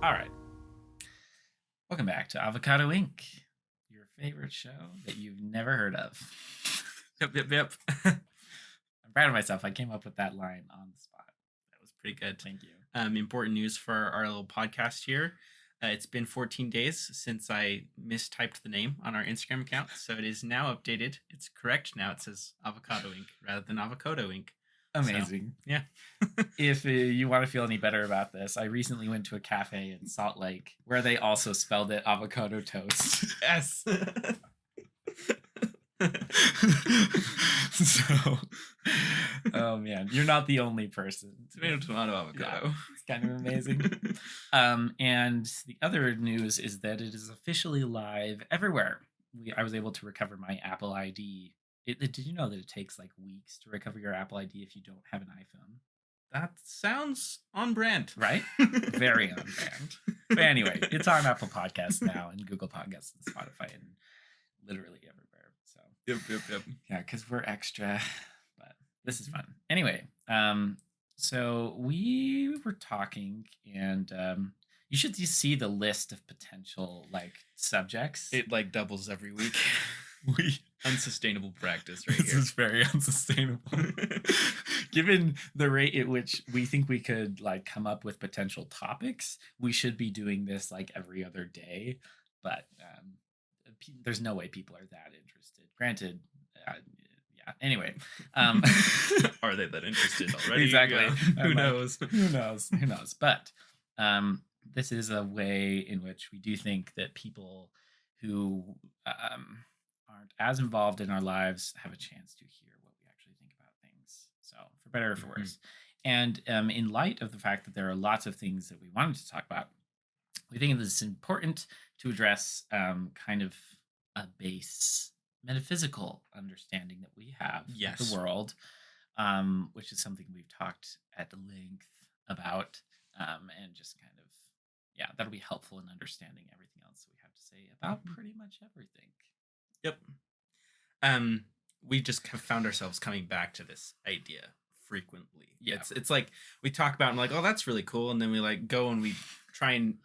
All right. Welcome back to Avocado Inc., your favorite show that you've never heard of. Yep. I'm proud of myself. I came up with that line on the spot. That was pretty good. Thank you. Important news for our little podcast here. It's been 14 days since I mistyped the name on our Instagram account, so it is now updated. It's correct now. It says Avocado Inc. rather than Avocado Inc. Amazing. So, yeah. If you want to feel any better about this, I recently went to a cafe in Salt Lake where they also spelled it avocado toast. Yes. So, oh man, you're not the only person. Tomato, avocado. Yeah, it's kind of amazing. And the other news is that it is officially live everywhere. I was able to recover my Apple ID. Did you know that it takes like weeks to recover your Apple ID if you don't have an iPhone? That sounds on brand. Right? Very on brand. But anyway, it's on Apple Podcasts now and Google Podcasts and Spotify and literally everywhere. So Yep. yeah, because we're extra, but this is fun. Anyway, so we were talking and you should just see the list of potential like subjects. It like doubles every week. we Unsustainable practice right This here. is very unsustainable. Given the rate at which we think we could like come up with potential topics, we should be doing this like every other day. But there's no way people are that interested. Granted, yeah. Anyway, Are they that interested already? Exactly. Yeah. Who knows? Who knows? But this is a way in which we do think that people who aren't as involved in our lives have a chance to hear what we actually think about things. So, for better or for worse. And in light of the fact that there are lots of things that we wanted to talk about, we think it's important to address kind of a base metaphysical understanding that we have of the world, which is something we've talked at length about, and just kind of, yeah, that'll be helpful in understanding everything else we have to say about pretty much everything. Yep. We just have found ourselves coming back to this idea frequently. Yeah. It's like we talk about and like, oh, that's really cool, and then we like go and we try and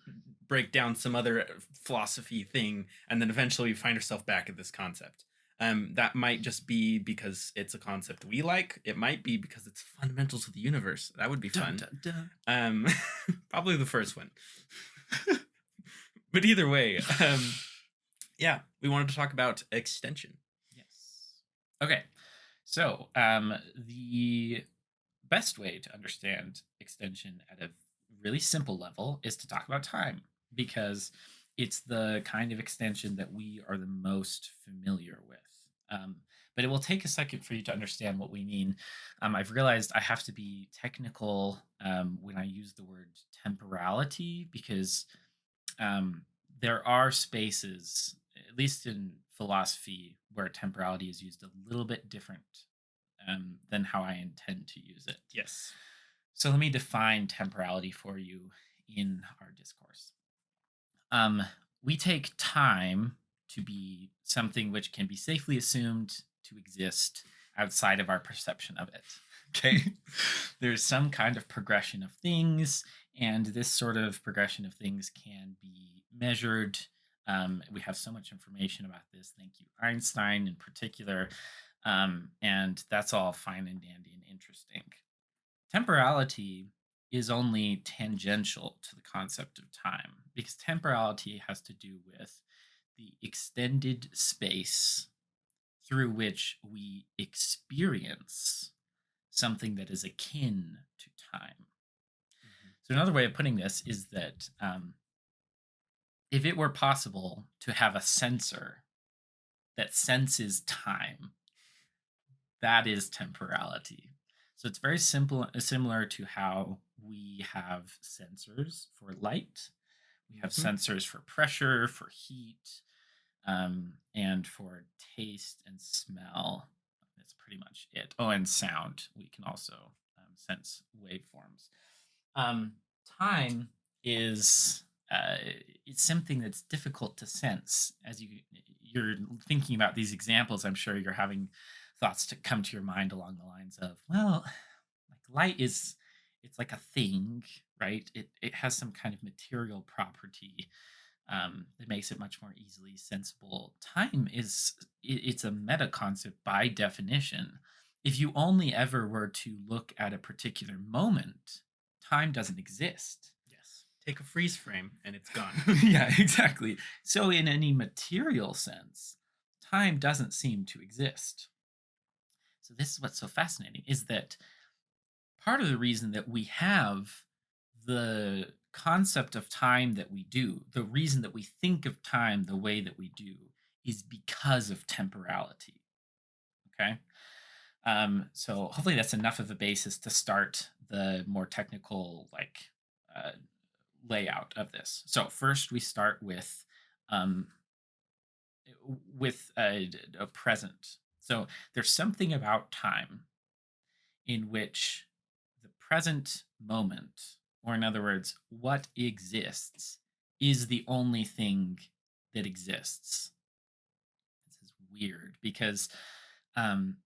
break down some other philosophy thing, and then eventually we find ourselves back at this concept. That might just be because it's a concept we like. It might be because it's fundamental to the universe. That would be fun. Dun, dun. Probably the first one. But either way, yeah, we wanted to talk about extension. Yes. Okay. So the best way to understand extension at a really simple level is to talk about time, because it's the kind of extension that we are the most familiar with. But it will take a second for you to understand what we mean. I've realized I have to be technical when I use the word temporality, because there are spaces, at least in philosophy, where temporality is used a little bit different than how I intend to use it. Yes. So let me define temporality for you in our discourse. We take time to be something which can be safely assumed to exist outside of our perception of it. Okay? There's some kind of progression of things, and this sort of progression of things can be measured. We have so much information about this. Thank you, Einstein in particular. And that's all fine and dandy and interesting. Temporality is only tangential to the concept of time, because temporality has to do with the extended space through which we experience something that is akin to time. So another way of putting this is that if it were possible to have a sensor that senses time, that is temporality. So it's very simple, similar to how we have sensors for light. We have sensors for pressure, for heat, and for taste and smell. That's pretty much it. Oh, and sound. We can also sense waveforms. Time is it's something that's difficult to sense. As you're thinking about these examples, I'm sure you're having thoughts to come to your mind along the lines of, well, like light is, it's like a thing, right? It has some kind of material property that makes it much more easily sensible. Time is it's a meta concept by definition. If you only ever were to look at a particular moment, time doesn't exist. Yes. Take a freeze frame and it's gone. Yeah, exactly. So, in any material sense, time doesn't seem to exist. So, this is what's so fascinating is that part of the reason that we have the concept of time that we do, the reason that we think of time the way that we do, is because of temporality. Okay. So hopefully that's enough of a basis to start the more technical uh, layout of this. So first we start um, a present. So there's something about time in which the present moment, or in other words, what exists, is the only thing that exists. This is weird because um,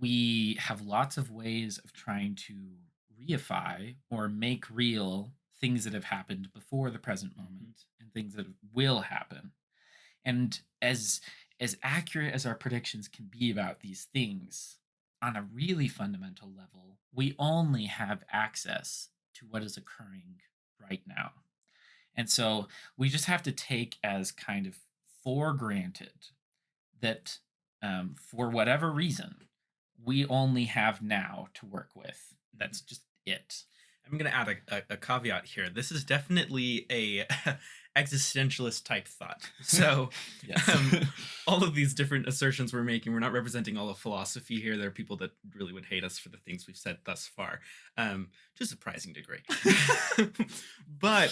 we have lots of ways of trying to reify or make real things that have happened before the present Mhm. moment and things that will happen. And as accurate as our predictions can be about these things, on a really fundamental level, we only have access to what is occurring right now. And so we just have to take as kind of for granted that for whatever reason, we only have now to work with. Mhm. That's just it. I'm going to add a caveat here. This is definitely a existentialist type thought. So, Yes. um, all of these different assertions we're making, we're not representing all of philosophy here. There are people that really would hate us for the things we've said thus far, to a surprising degree. But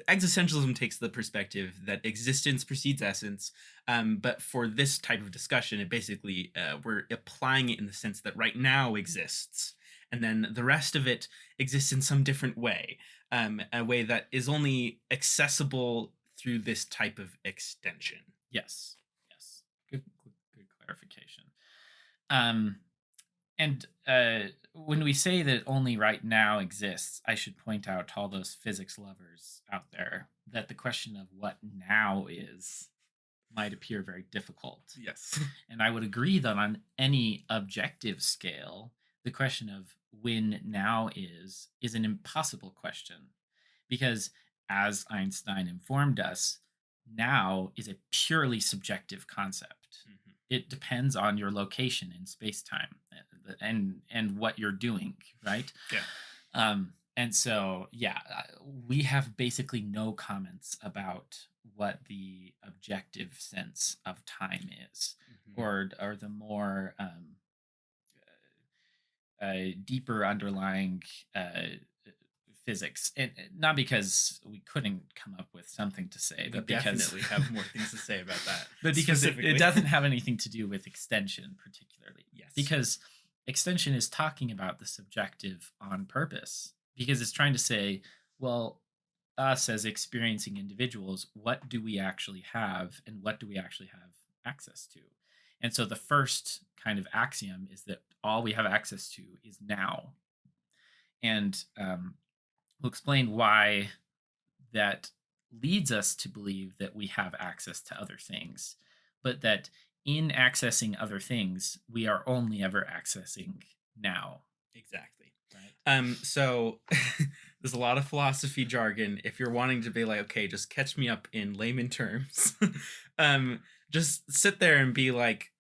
existentialism takes the perspective that existence precedes essence. But for this type of discussion, it basically we're applying it in the sense that right now exists, and then the rest of it exists in some different way, a way that is only accessible through this type of extension. Yes. Yes. Good clarification. Um, and when we say that only right now exists, I should point out to all those physics lovers out there that the question of what now is might appear very difficult. Yes. And I would agree that on any objective scale, the question of when now is an impossible question because as Einstein informed us, now is a purely subjective concept. Mhm. It depends on your location in space-time and what you're doing, right? Yeah. And so, yeah, we have basically no comments about what the objective sense of time is, Mhm. or the more deeper underlying uh, physics, and not because we couldn't come up with something to say, We but because definitely have more things to say about that but because it specifically. doesn't have anything to do with extension particularly. Yes. Because extension is talking about the subjective on purpose because it's trying to say, well, us as experiencing individuals, what do we actually have and what do we actually have access to? And so the first kind of axiom is that all we have access to is now. And we'll explain why that leads us to believe that we have access to other things, but that in accessing other things, we are only ever accessing now, Exactly. right? So there's a lot of philosophy jargon. If you're wanting to be like, okay, just catch me up in layman terms, um, just sit there and be like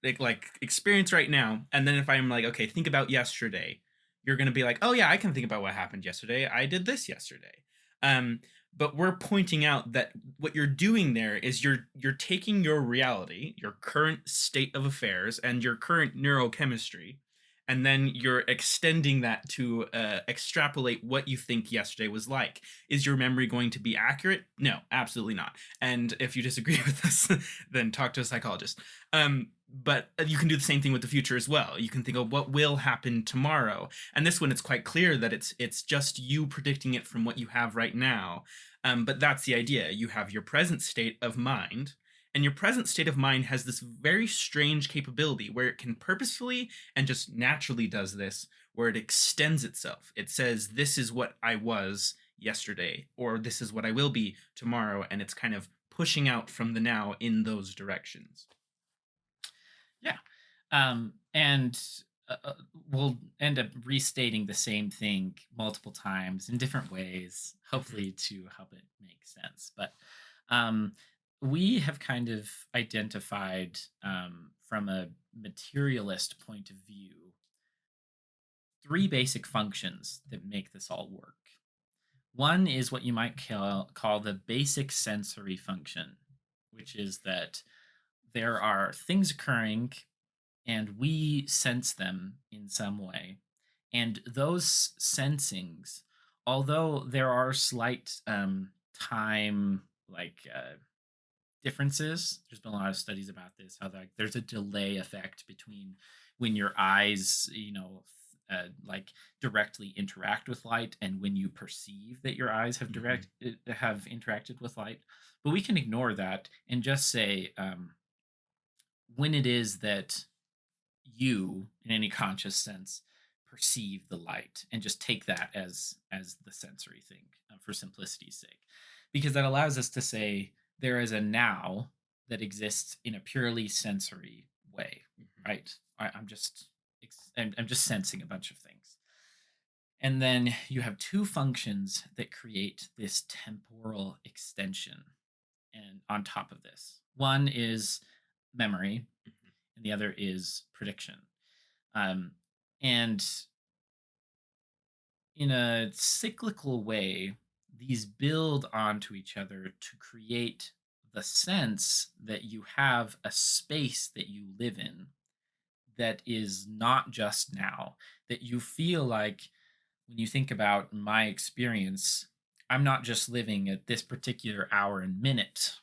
experience right now. And then if I'm like, okay, think about yesterday, you're gonna be like, oh yeah, I can think about what happened yesterday. I did this yesterday. Um, but we're pointing out that what you're doing there is you're taking your reality, your current state of affairs, and your current neurochemistry, and then you're extending that to extrapolate what you think yesterday was like. Is your memory going to be accurate? No, absolutely not. And if you disagree with us, then talk to a psychologist. But you can do the same thing with the future as well. You can think of what will happen tomorrow, and this one it's quite clear that it's just you predicting it from what you have right now. But that's the idea. You have your present state of mind, and your present state of mind has this very strange capability where it can purposefully and just naturally does this, where it extends itself. It says, this is what I was yesterday, or this is what I will be tomorrow. And it's kind of pushing out from the now in those directions. Yeah. And we'll end up restating the same thing multiple times in different ways, Mhm. hopefully to help it make sense. But um, we have kind of identified, from a materialist point of view, three basic functions that make this all work. One is what you might call the basic sensory function, which is that there are things occurring and we sense them in some way. And those sensings, although there are slight time, differences, there's been a lot of studies about this, how like there's a delay effect between when your eyes, like directly interact with light and when you perceive that your eyes have Mhm. have interacted with light. But we can ignore that and just say, when it is that you in any conscious sense perceive the light, and just take that as the sensory thing, for simplicity's sake, because that allows us to say there is a now that exists in a purely sensory way, Mhm. right? I'm just I'm just sensing a bunch of things. And then you have two functions that create this temporal extension, and on top of this, one is memory Mhm. and the other is prediction. um, and in a cyclical way, these build onto each other to create the sense that you have a space that you live in that is not just now, that you feel like, when you think about my experience, I'm not just living at this particular hour and minute.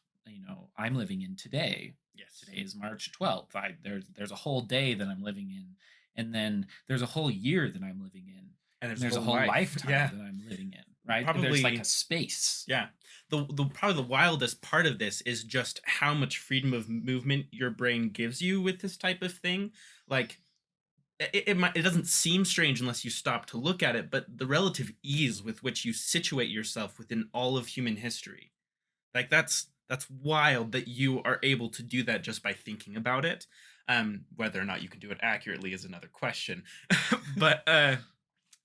I'm living in today. Yes. Today is March 12th. There's a whole day that I'm living in, and then there's a whole year that I'm living in, And and there's a there's a whole whole life. lifetime Yeah. that I'm living in. Right? There's like a Probably. space. Yeah. The probably the wildest part of this is just how much freedom of movement your brain gives you with this type of thing. Like it doesn't seem strange unless you stop to look at it, but the relative ease with which you situate yourself within all of human history. Like that's wild that you are able to do that just by thinking about it. Whether or not you can do it accurately is another question. But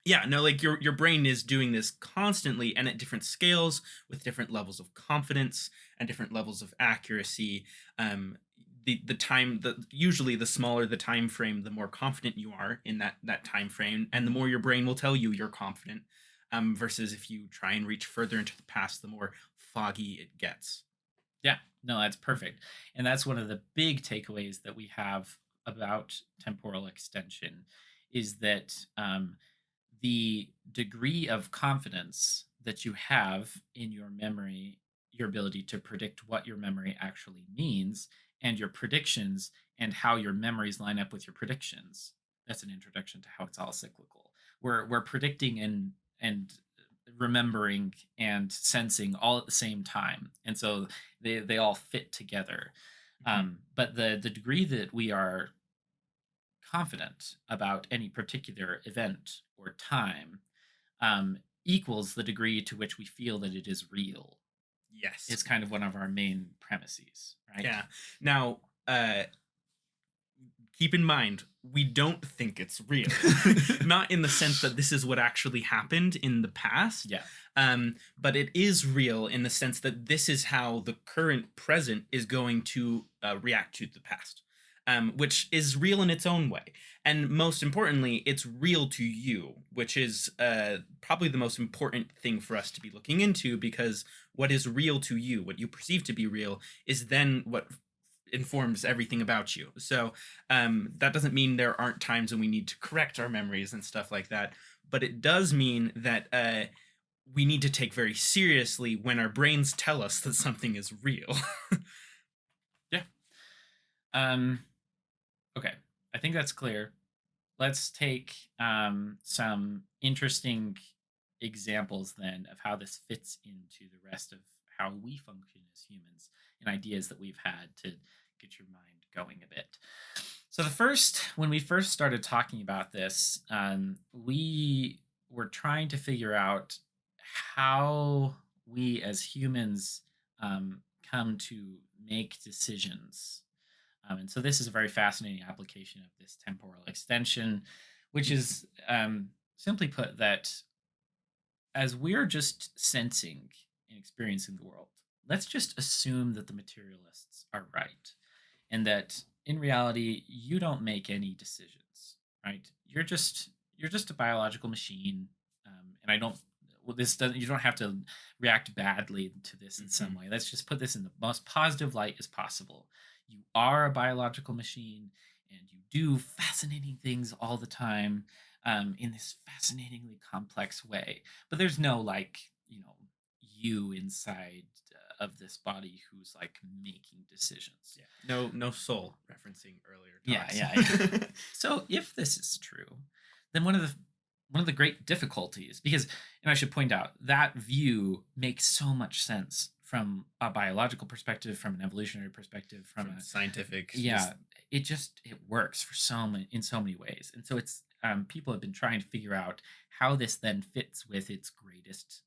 yeah, no, like your brain is doing this constantly and at different scales with different levels of confidence and different levels of accuracy. um the time, the usually the smaller the time frame, the more confident you are in that time frame, and the more your brain will tell you you're confident. Versus if you try and reach further into the past, the more foggy it gets. Yeah, no, that's perfect. And that's one of the big takeaways that we have about temporal extension, is that the degree of confidence that you have in your memory, your ability to predict what your memory actually means, and your predictions, and how your memories line up with your predictions. That's an introduction to how it's all cyclical. We're predicting and remembering and sensing all at the same time, and so they all fit together. Mhm. But the degree that we are confident about any particular event or time, equals the degree to which we feel that it is real. Yes. It's kind of one of our main premises, right? Yeah. Now, keep in mind, we don't think it's real. Not in the sense that this is what actually happened in the past, Yeah. but it is real in the sense that this is how the current present is going to react to the past, which is real in its own way. And most importantly, it's real to you, which is probably the most important thing for us to be looking into, because what is real to you, what you perceive to be real, is then what informs everything about you. So that doesn't mean there aren't times when we need to correct our memories and stuff like that, but it does mean that we need to take very seriously when our brains tell us that something is real. Yeah. Um, okay. I think that's clear. Let's take some interesting examples then of how this fits into the rest of how we function as humans, and ideas that we've had to get your mind going a bit. So when we first started talking about this, we were trying to figure out how we as humans come to make decisions. And so this is a very fascinating application of this temporal extension, which is simply put that as we're just sensing and experiencing the world, let's just assume that the materialists are right and that in reality you don't make any decisions, right? You're just a biological machine, and I don't. Well, this doesn't. You don't have to react badly to this in some Mhm. way. Let's just put this in the most positive light as possible. You are a biological machine, and you do fascinating things all the time, in this fascinatingly complex way. But there's no like you inside of this body who's like making decisions. Yeah. No soul referencing earlier Yeah, talks. yeah, yeah. So if this is true, then one of the great difficulties, because and I should point out that view makes so much sense from a biological perspective, from an evolutionary perspective, from From a scientific just yeah, it works for so many ways, and so it's people have been trying to figure out how this then fits with its greatest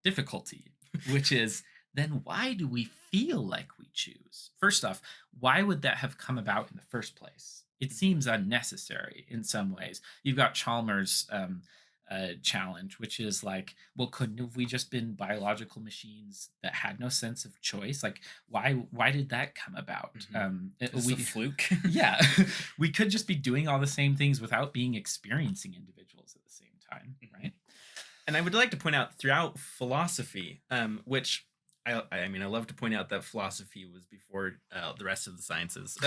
difficulty, which is then why do we feel like we choose? First off, why would that have come about in the first place? It seems unnecessary in some ways. You've got Chalmers' challenge, which is like, well, couldn't have we just been biological machines that had no sense of choice? Like, why did that come about? Mhm. Is this a We fluke? yeah, we could just be doing all the same things without being experiencing individuals at the same time, Mhm. right? And I would like to point out throughout philosophy, which I mean, I love to point out that philosophy was before the rest of the sciences,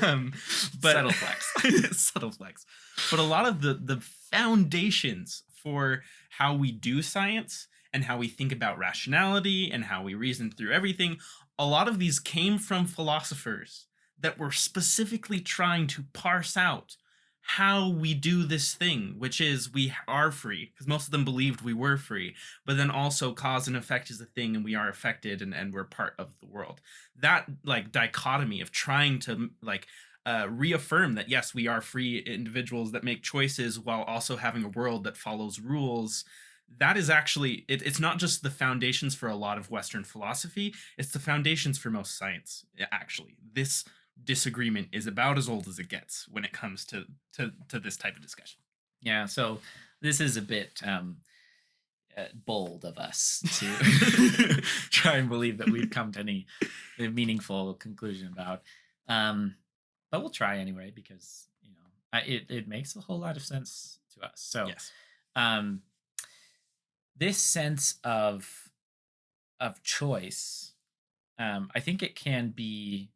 um, but Subtle flex. subtle flex. But a lot of the foundations for how we do science and how we think about rationality and how we reason through everything, a lot of these came from philosophers that were specifically trying to parse out how we do this thing, which is we are free, because most of them believed we were free, but then also cause and effect is a thing and we are affected and we're part of the world. That like dichotomy of trying to reaffirm that yes, we are free individuals that make choices while also having a world that follows rules. That is actually it's not just the foundations for a lot of Western philosophy, it's the foundations for most science. Actually, this disagreement is about as old as it gets when it comes to this type of discussion. Yeah, so this is a bit bold of us to try and believe that we've come to any meaningful conclusion about. Um, but we'll try anyway because it makes a whole lot of sense to us. So Yes. um, this sense of choice, I think it can be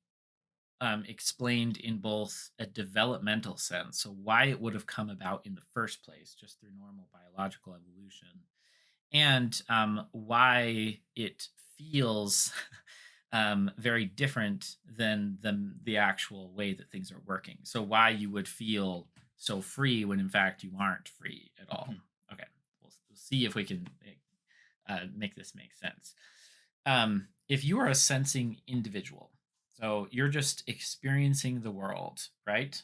explained in both a developmental sense, so why it would have come about in the first place, just through normal biological evolution, and why it feels very different than the actual way that things are working. So why you would feel so free when in fact you aren't free at all. Mhm. Okay, we'll see if we can make this make sense. If you are a sensing individual, so you're just experiencing the world, right?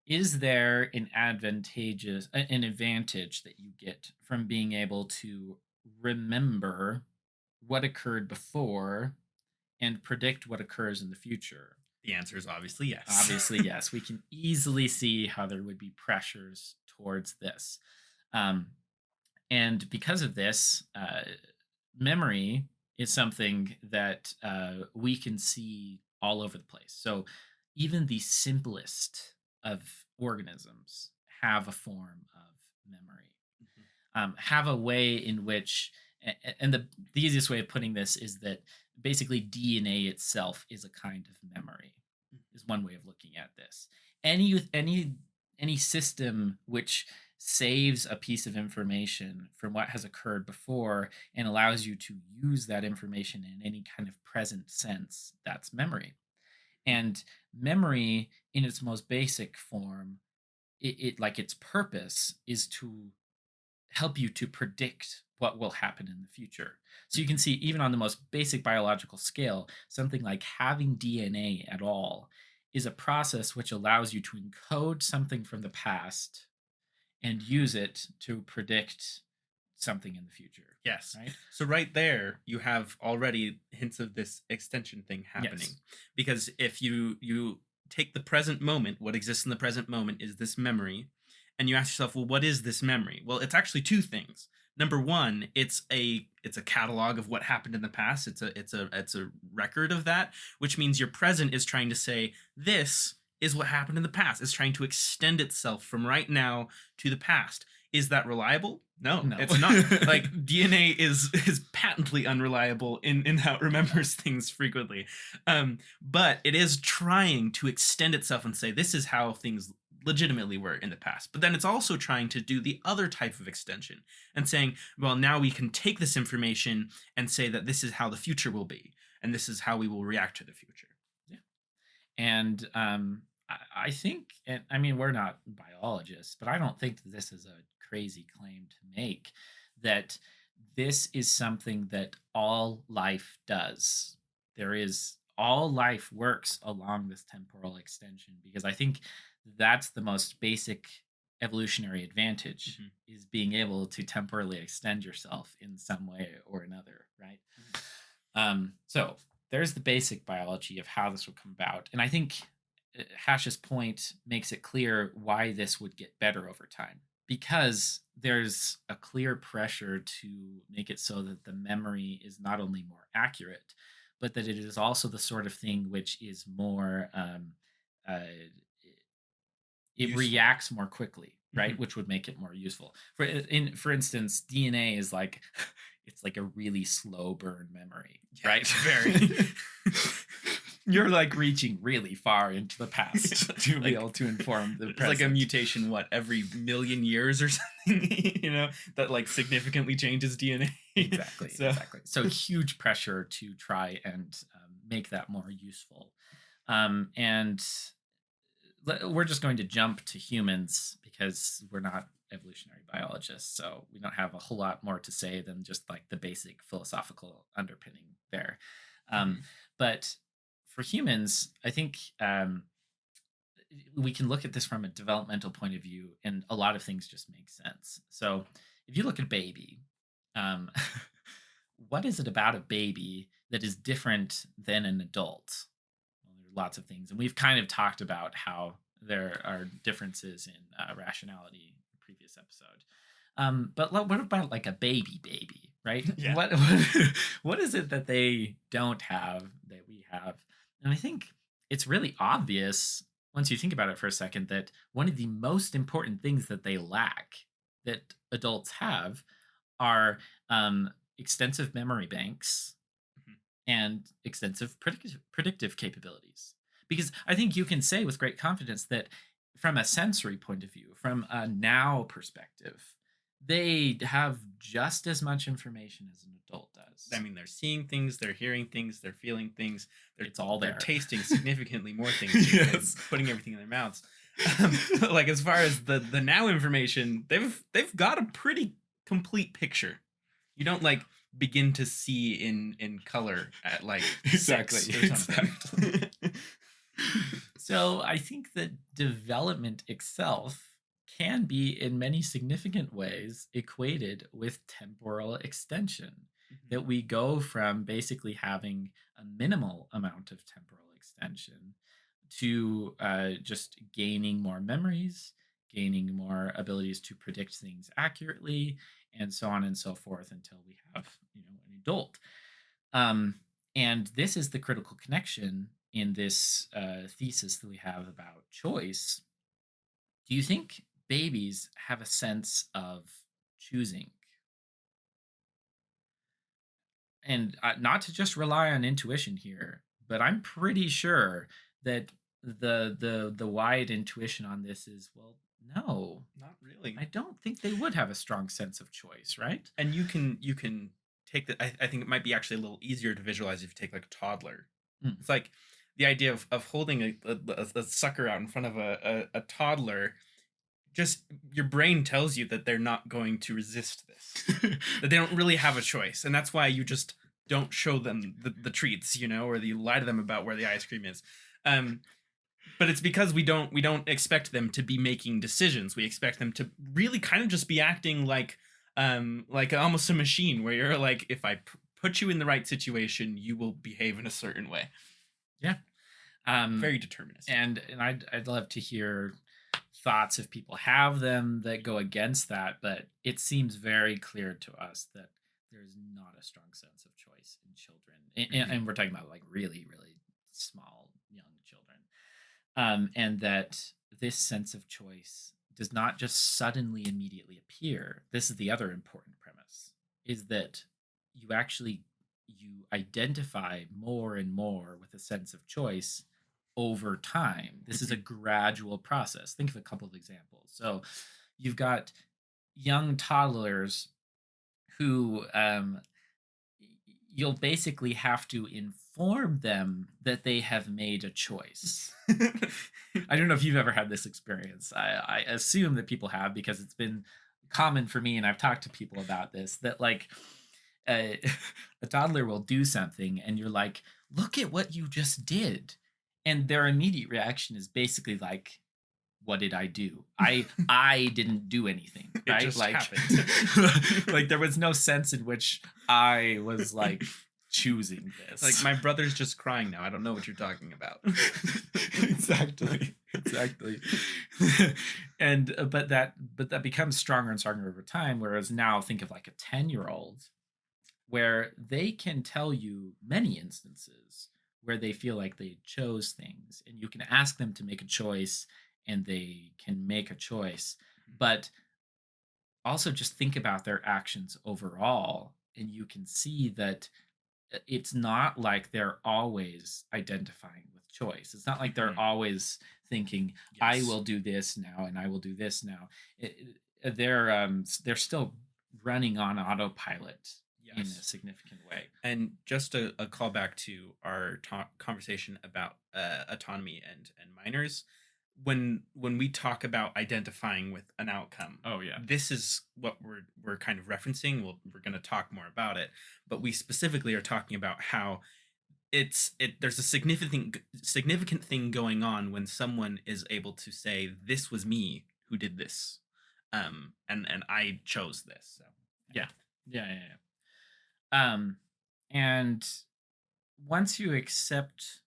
Is there an advantage that you get from being able to remember what occurred before and predict what occurs in the future? The answer is obviously yes. Obviously, yes. We can easily see how there would be pressures towards this. Um, and because of this, memory is something that we can see all over the place. So even the simplest of organisms have a form of memory, Mhm. have a way in which, and the easiest way of putting this is that basically DNA itself is a kind of memory, is one way of looking at this. Any system which saves a piece of information from what has occurred before and allows you to use that information in any kind of present sense, that's memory. And memory in its most basic form, it like its purpose is to help you to predict what will happen in the future. So you can Mhm. see, even on the most basic biological scale, something like having DNA at all is a process which allows you to encode something from the past and use it to predict something in the future, Yes. right? So right there, you have already hints of this extension thing happening. Yes. Because if you take the present moment, what exists in the present moment is this memory, and you ask yourself, well, what is this memory? Well, it's actually two things. Number one, it's a catalog of what happened in the past. It's a record of that, which means your present is trying to say this is what happened in the past. It's trying to extend itself from right now to the past. Is that reliable? No, No. it's not. Like DNA is patently unreliable in how it remembers things frequently. But it is trying to extend itself and say this is how things legitimately were in the past. But then it's also trying to do the other type of extension and saying, well, now we can take this information and say that this is how the future will be, and this is how we will react to the future. Yeah. And I think, and I mean, we're not biologists, but I don't think that this is a crazy claim to make, that this is something that all life does. All life works along this temporal extension, because I think that's the most basic evolutionary advantage, Mhm, is being able to temporally extend yourself in some way or another, right? mhm. So there's the basic biology of how this would come about. And I think Hash's point makes it clear why this would get better over time, because there's a clear pressure to make it so that the memory is not only more accurate, but that it is also the sort of thing which is more, uh, it Useful. reacts more quickly, right? Mhm. Which would make it more useful. For instance, DNA is like it's like a really slow burn memory, Yeah, right? very. You're like reaching really far into the past to be Like able to inform the there's like a present. mutation, what, every million years or something, that like significantly changes DNA. Exactly, So exactly. So huge pressure to try and make that more useful. And we're just going to jump to humans because we're not evolutionary biologists, so we don't have a whole lot more to say than just like the basic philosophical underpinning there. um, Mhm. but for humans, I think we can look at this from a developmental point of view, and a lot of things just make sense. So if you look at a baby, um, what is it about a baby that is different than an adult? Well, there are lots of things, and we've kind of talked about how there are differences in rationality in the previous episode. But what about like a baby, right? Yeah. What is it that they don't have that we have? And I think it's really obvious once you think about it for a second that one of the most important things that they lack that adults have are extensive memory banks Mhm. and extensive predictive capabilities. Because I think you can say with great confidence that from a sensory point of view, from a now perspective, they have just as much information as an adult I does. mean, they're seeing things, they're hearing things, they're feeling things, they're It's all they're there. tasting significantly more things because they're Yes. putting everything in their mouths. Like as far as the now information, they've got a pretty complete picture. You don't like begin to see in color at like Exactly. 6 or something. Exactly. So I think that development itself can be, in many significant ways, equated with temporal extension. Mhm. That we go from basically having a minimal amount of temporal extension to just gaining more memories, gaining more abilities to predict things accurately, and so on and so forth until we have, an adult. Um, and this is the critical connection in this thesis that we have about choice. Do you think babies have a sense of choosing? And not to just rely on intuition here, but I'm pretty sure that the wide intuition on this is, well, no, Not really. I don't think they would have a strong sense of choice, right? And you can take the I think it might be actually a little easier to visualize if you take like a toddler. Mm. It's like the idea of holding a sucker out in front of a toddler. Just your brain tells you that they're not going to resist this, that they don't really have a choice, and that's why you just don't show them the treats, or you lie to them about where the ice cream is. um But it's because we don't expect them to be making decisions. We expect them to really kind of just be acting like almost a machine where you're like, if I put you in the right situation, you will behave in a certain way. Yeah. Um, Very deterministic. and I'd love to hear thoughts if people have them that go against that, but it seems very clear to us that there's not a strong sense of choice in children. Mhm. And we're talking about like really, really small young children. And that this sense of choice does not just suddenly immediately appear. This is the other important premise, is that you identify more and more with a sense of choice over time. This is a Mhm. gradual process. Think of a couple of examples. So you've got young toddlers who you'll basically have to inform them that they have made a choice. I don't know if you've ever had this experience. I assume that people have because it's been common for me, and I've talked to people about this. That like a, a toddler will do something, and you're like, "Look at what you just did," and their immediate reaction is basically like, "What did I do? I didn't do anything, It right?" just Like, happened. like there was no sense in which I was like choosing Like this. my brother's just crying now. I don't know what you're talking about. Exactly, exactly. And but that becomes stronger and stronger over time, whereas now think of like a 10-year-old where they can tell you many instances where they feel like they chose things, and you can ask them to make a choice and they can make a choice. But also just think about their actions overall, and you can see that it's not like they're always identifying with choice. It's not like they're Mhm. always thinking, "I Yes. will do this now and I will do this now." They're still running on autopilot in a Yes. significant way. And just a callback to our conversation about autonomy and minors. When we talk about identifying with an outcome, Oh yeah. this is what we're kind of referencing. We're going to talk more about it, but we specifically are talking about how there's a significant thing going on when someone is able to say, this was me who did this, and I chose this. So Yeah. Yeah, yeah, yeah. And once you accept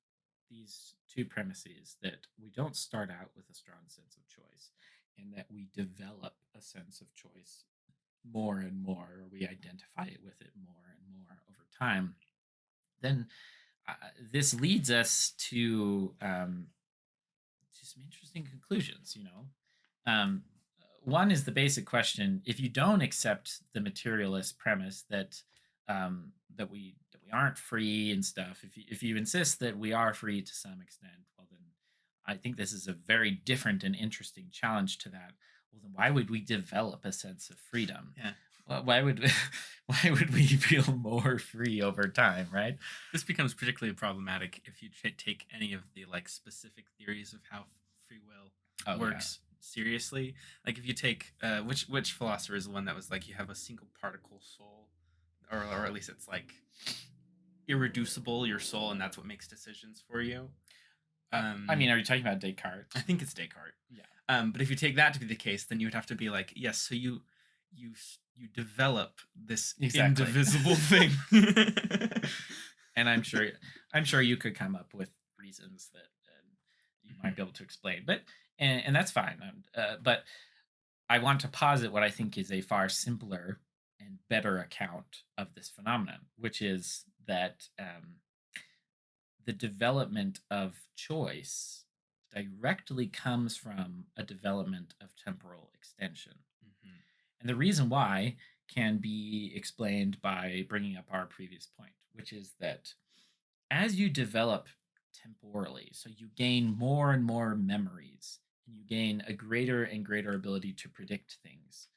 these two premises, that we don't start out with a strong sense of choice and that we develop a sense of choice more and more, or we identify it with it more and more over time, then this leads us to some interesting conclusions. One is the basic question: if you don't accept the materialist premise that we aren't free and stuff, if you insist that we are free to some extent, well then I think this is a very different and interesting challenge to that. Well, then why would we develop a sense of freedom? yeah. Why would why would we feel more free over time, right? This becomes particularly problematic if you take any of the like specific theories of how free will Oh yeah. works seriously. Like if you take which philosopher is the one that was like, you have a single particle soul, or at least it's like irreducible your soul, and that's what makes decisions for you. I mean, Um, are you talking about I Descartes? think it's Descartes. Yeah. But if you take that to be the case, then you would have to be like, yes, so you develop this Exactly. indivisible thing. And I'm sure you could come up with reasons that you might Mhm. be able to explain, and that's fine. But I want to posit what I think is a far simpler and better account of this phenomenon, which is that the development of choice directly comes from a development of temporal extension. Mhm. And the reason why can be explained by bringing up our previous point, which is that as you develop temporally, so you gain more and more memories, and you gain a greater and greater ability to predict things,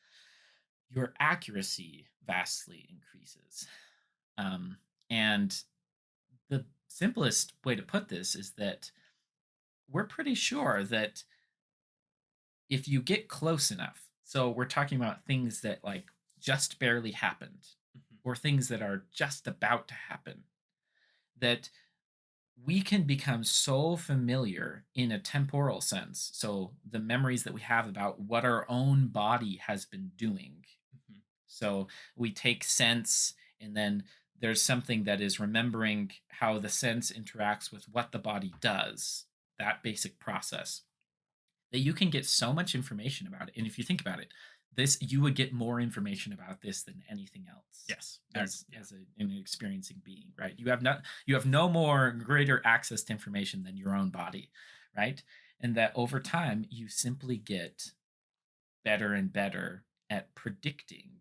your accuracy vastly increases. Um, and the simplest way to put this is that we're pretty sure that if you get close enough, so we're talking about things that like just barely happened Mhm. or things that are just about to happen, that we can become so familiar in a temporal sense. So the memories that we have about what our own body has been doing. Mhm. So we take sense, and then there's something that is remembering how the sense interacts with what the body does, that basic process, that you can get so much information about it. And if you think about it, this you would get more information about this than anything else Yes. Yeah. as an experiencing being, right? You have no more greater access to information than your own body, right? And that over time you simply get better and better at predicting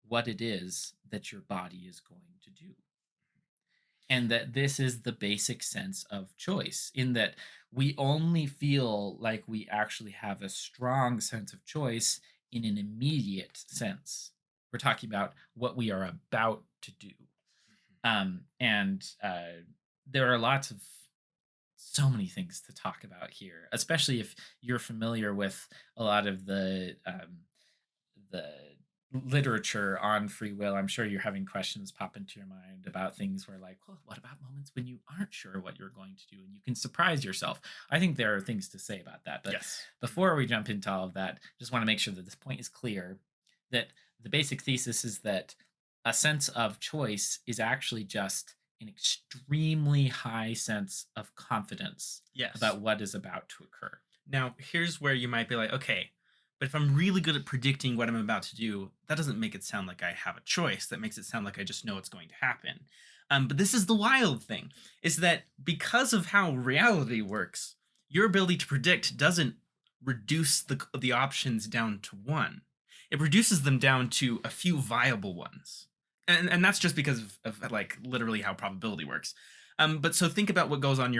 what it is that your body is going to do. And that this is the basic sense of choice, in that we only feel like we actually have a strong sense of choice in an immediate sense. We're talking about what we are about to do. And there are lots of so many things to talk about here, especially if you're familiar with a lot of the literature on free will. I'm sure you're having questions pop into your mind about things where, like, well, what about moments when you aren't sure what you're going to do and you can surprise yourself? I think there are things to say about that. But Yes. before we jump into all of that, just want to make sure that this point is clear, that the basic thesis is that a sense of choice is actually just an extremely high sense of confidence Yes. about what is about to occur. Now, here's where you might be like, okay, but if I'm really good at predicting what I'm about to do, that doesn't make it sound like I have a choice. That makes it sound like I just know it's going to happen. But this is the wild thing, is that because of how reality works, your ability to predict doesn't reduce the options down to one. It reduces them down to a few viable ones. And that's just because of like literally how probability works. But so think about what goes on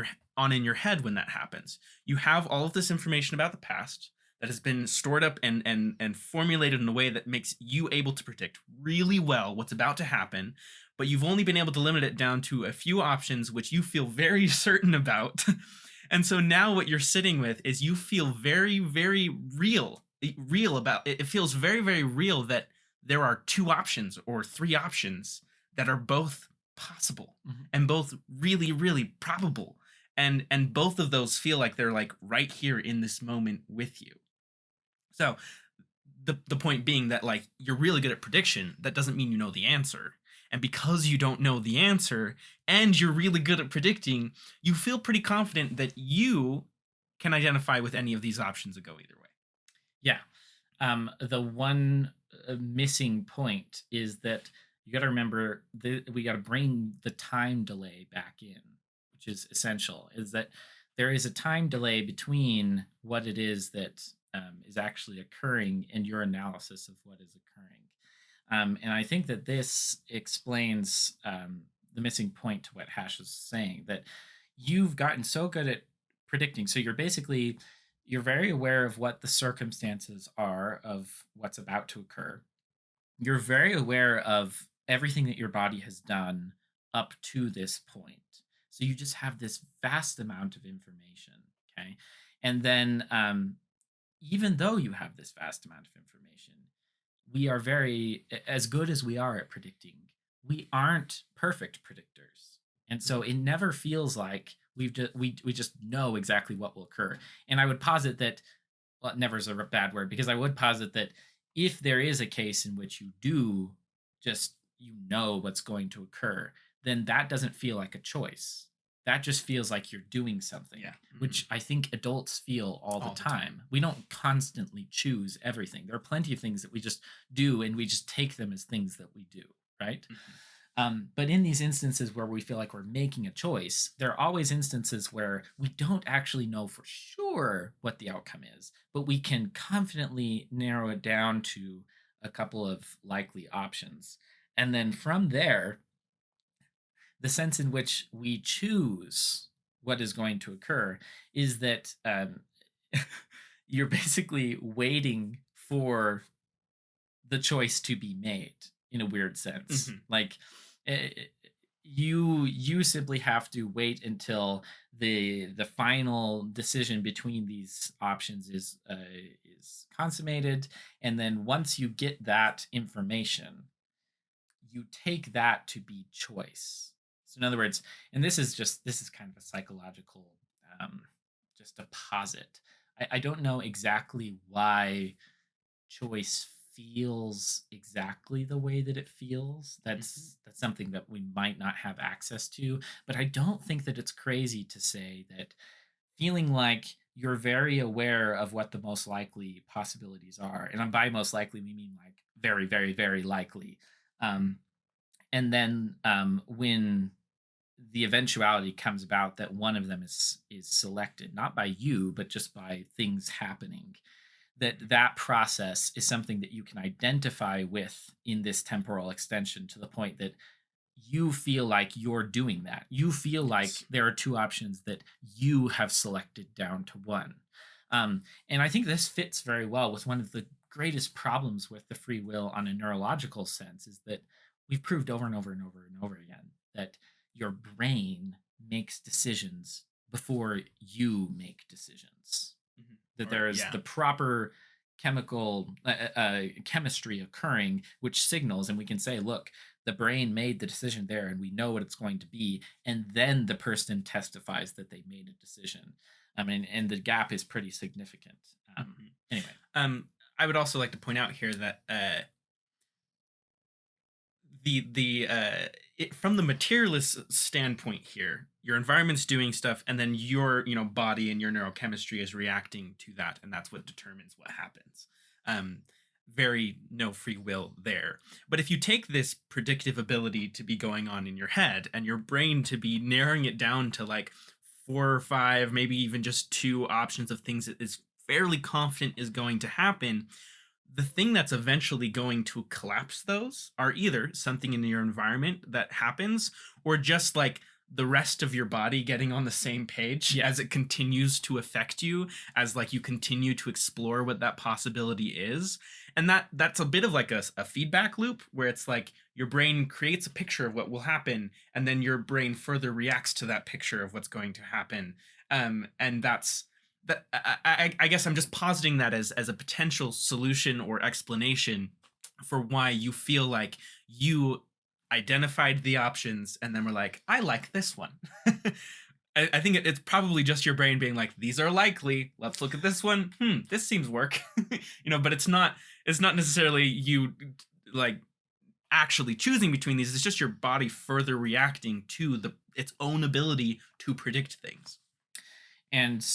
in your head when that happens. You have all of this information about the past that has been stored up and formulated in a way that makes you able to predict really well what's about to happen, but you've only been able to limit it down to a few options which you feel very certain about. And so now what you're sitting with is you feel very, very real about it. It feels very, very real that there are two options or three options that are both possible Mhm. and both really, really probable, and both of those feel like they're like right here in this moment with you. So the point being that like you're really good at prediction, that doesn't mean you know the answer. And because you don't know the answer and you're really good at predicting, you feel pretty confident that you can identify with any of these options that go either way. Yeah. The one missing point is that you got to remember that we got to bring the time delay back in, which is essential. Is that there is a time delay between what it is that is actually occurring and your analysis of what is occurring. And I think that this explains the missing point to what Hash is saying, that you've gotten so good at predicting. So you're very aware of what the circumstances are of what's about to occur. You're very aware of everything that your body has done up to this point. So you just have this vast amount of information. Okay. And then, even though you have this vast amount of information, we are as good as we are at predicting, we aren't perfect predictors. And so it never feels like we just know exactly what will occur. And I would posit that, well, never is a bad word, because I would posit that if there is a case in which you do just you know what's going to occur, then that doesn't feel like a choice. That just feels like you're doing something, Yeah. which I think adults feel all the All the time. time. We don't constantly choose everything. There are plenty of things that we just do, and we just take them as things that we do, right? Mhm. But in these instances where we feel like we're making a choice, there are always instances where we don't actually know for sure what the outcome is, but we can confidently narrow it down to a couple of likely options. And then from there, the sense in which we choose what is going to occur is that you're basically waiting for the choice to be made in a weird sense. Mhm. Like, eh, you simply have to wait until the final decision between these options is consummated, and then once you get that information, you take that to be choice. So So in other words, and this is kind of a psychological, um, just a posit. I don't know exactly why choice feels exactly the way that it feels. Mhm. That's something that we might not have access to, but I don't think that it's crazy to say that feeling like you're very aware of what the most likely possibilities are, and by most likely we mean like very, very, very likely. Um, and then when the eventuality comes about that one of them is selected, not by you, but just by things happening, that Mhm. that process is something that you can identify with in this temporal extension to the point that you feel like you're doing that. You feel like Yes. there are two options that you have selected down to one. And I think this fits very well with one of the greatest problems with the free will on a neurological sense is that we've proved over and over and over and over again that your brain makes decisions before you make decisions, Mhm. that Or there is yeah. the proper chemistry occurring which signals, and we can say, look, the brain made the decision there and we know what it's going to be, and then the person testifies that they made a decision. I mean, and the gap is pretty significant. Mhm. Anyway. Um, I would also like to point out here that from the materialist standpoint here, your environment's doing stuff, and then your body and your neurochemistry is reacting to that, and that's what determines what happens. Um, very no free will there. But if you take this predictive ability to be going on in your head and your brain to be narrowing it down to like four or five, maybe even just two options of things that is fairly confident is going to happen, the thing that's eventually going to collapse those are either something in your environment that happens or just like the rest of your body getting on the same page Yeah. as it continues to affect you, as like you continue to explore what that possibility is. And that's a bit of like a feedback loop where it's like your brain creates a picture of what will happen and then your brain further reacts to that picture of what's going to happen. And that's that I guess I'm just positing that as a potential solution or explanation for why you feel like you identified the options and then we're like, I like this one. I think it's probably just your brain being like, these are likely. Let's look at this one. This seems work. But it's not necessarily you like actually choosing between these. It's just your body further reacting to the its own ability to predict things. And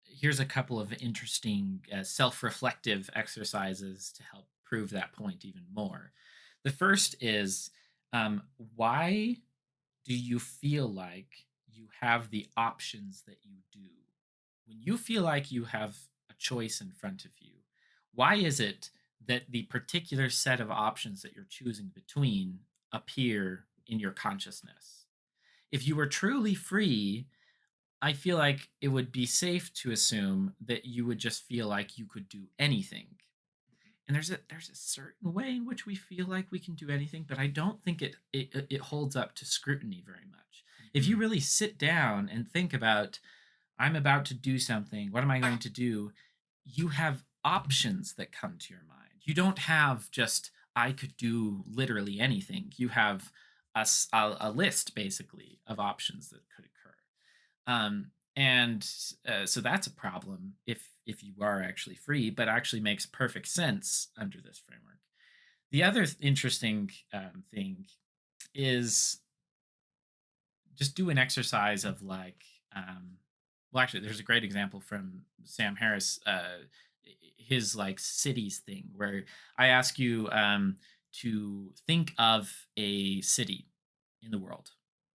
here's a couple of interesting self-reflective exercises to help prove that point even more. The first is, why do you feel like you have the options that you do? When you feel like you have a choice in front of you, why is it that the particular set of options that you're choosing between appear in your consciousness? If you were truly free, I feel like it would be safe to assume that you would just feel like you could do anything. And there's a certain way in which we feel like we can do anything, but I don't think it holds up to scrutiny very much. If you Mhm. really sit down and think about, I'm about to do something, what am I going to do? You have options that come to your mind. You don't have just I could do literally anything. You have a list basically of options that could occur. And so that's a problem if you are actually free, but actually makes perfect sense under this framework. The other interesting thing is just do an exercise of like, well, actually, there's a great example from Sam Harris, his like cities thing, where I ask you to think of a city in the world,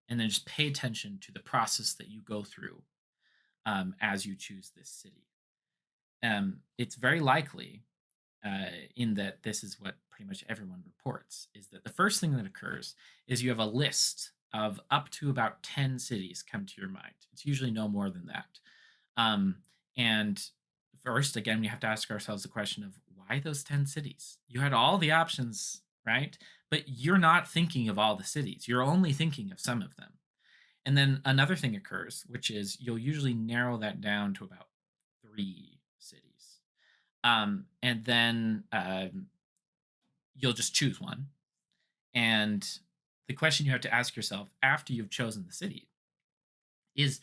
and then just pay attention to the process that you go through as you choose this city. It's very likely, in that this is what pretty much everyone reports, is that the first thing that occurs is you have a list of up to about 10 cities come to your mind. It's usually no more than that. And first, again, we have to ask ourselves the question of why those 10 cities? You had all the options, right? But you're not thinking of all the cities. You're only thinking of some of them. And then another thing occurs, which is you'll usually narrow that down to about three cities. And then you'll just choose one. And the question you have to ask yourself after you've chosen the city is,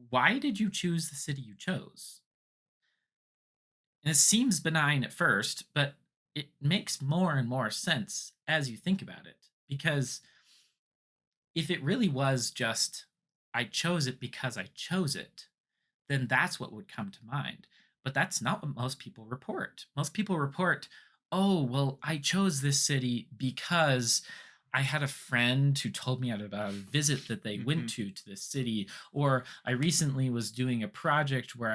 why did you choose the city you chose? And it seems benign at first, but it makes more and more sense as you think about it. Because if it really was just, I chose it because I chose it, then that's what would come to mind. But that's not what most people report. Most people report, oh, well, I chose this city because I had a friend who told me about a visit that they went Hmm. to this city, or I recently was doing a project where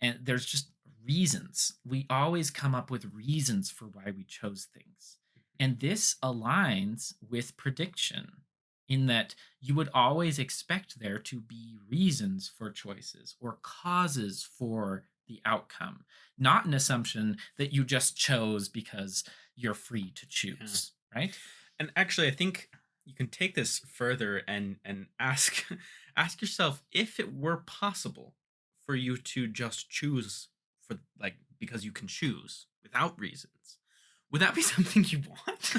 and there's just reasons. We always come up with reasons for why we chose things. And this aligns with prediction in that you would always expect there to be reasons for choices or causes for the outcome, not an assumption that you just chose because you're free to Yeah. choose, right? And actually, I think you can take this further and ask ask yourself if it were possible for you to just choose for like because you can choose without reasons. Would that be something you want?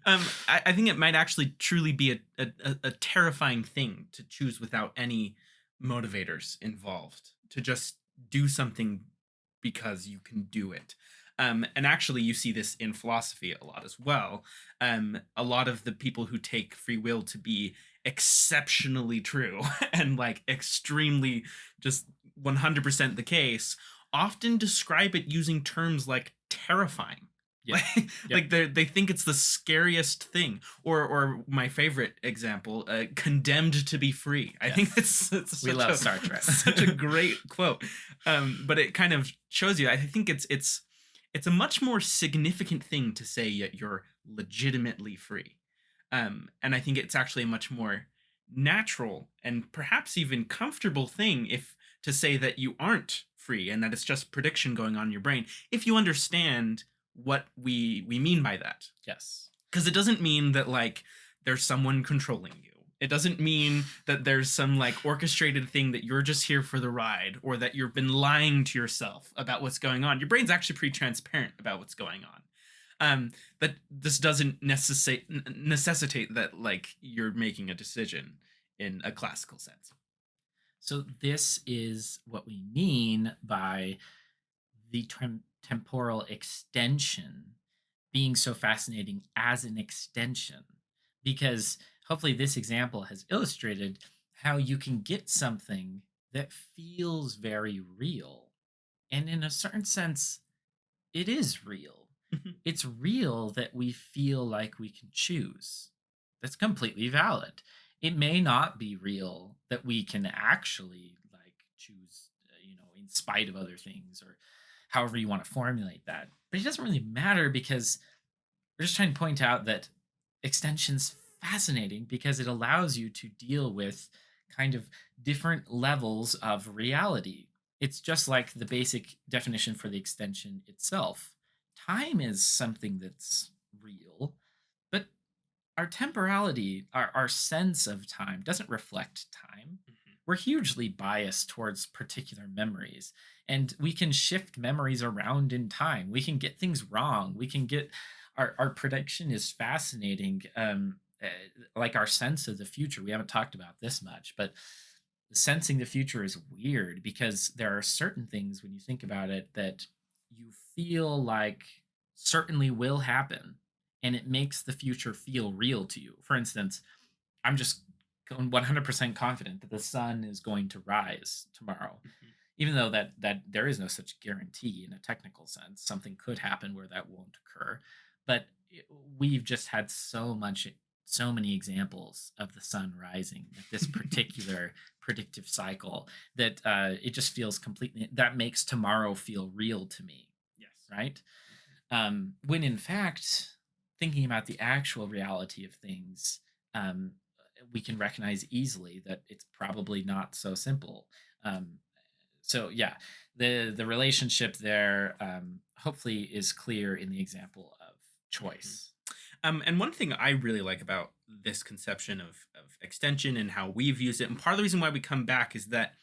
I think it might actually truly be a terrifying thing to choose without any motivators involved. To just do something because you can do it. And actually, you see this in philosophy a lot as well. A lot of the people who take free will to be exceptionally true and like extremely just 100% the case often describe it using terms like terrifying. Yeah. Like, Yep. like they think it's the scariest thing, or my favorite example, condemned to be free. I think Yes. it's We such love a Star Trek. such a great quote. But it kind of shows you. I think it's a much more significant thing to say that you're legitimately free. And I think it's actually a much more natural and perhaps even comfortable thing if to say that you aren't free and that it's just prediction going on in your brain if you understand what we mean by that, Yes. because it doesn't mean that like there's someone controlling you. It doesn't mean that there's some like orchestrated thing that you're just here for the ride or that you've been lying to yourself about what's going on. Your brain's actually pretty transparent about what's going on. That this doesn't necessitate that like you're making a decision in a classical sense. So this is what we mean by the temporal extension being so fascinating as an extension, because hopefully this example has illustrated how you can get something that feels very real, and in a certain sense it is real. It's real that we feel like we can choose. That's completely valid. It may not be real that we can actually like choose, in spite of other things, or however you want to formulate that. But it doesn't really matter, because we're just trying to point out that extension's fascinating because it allows you to deal with kind of different levels of reality. It's just like the basic definition for the extension itself. Time is something that's real, but our temporality, our sense of time, doesn't reflect time. We're hugely biased towards particular memories, and we can shift memories around in time. We can get things wrong. We can get our prediction is fascinating. Like our sense of the future, we haven't talked about this much, but sensing the future is weird because there are certain things when you think about it that you feel like certainly will happen, and it makes the future feel real to you. For instance, I'm just 100% confident that the sun is going to rise tomorrow, Mhm. even though that there is no such guarantee in a technical sense. Something could happen where that won't occur, but we've just had so many examples of the sun rising at this particular predictive cycle that it just feels completely, that makes tomorrow feel real to me, Yes. right? When in fact, thinking about the actual reality of things, um, we can recognize easily that it's probably not so simple. Um, so yeah, the relationship there, hopefully is clear in the example of Mhm. choice. And one thing I really like about this conception of extension and how we've used it, and part of the reason why we come back is that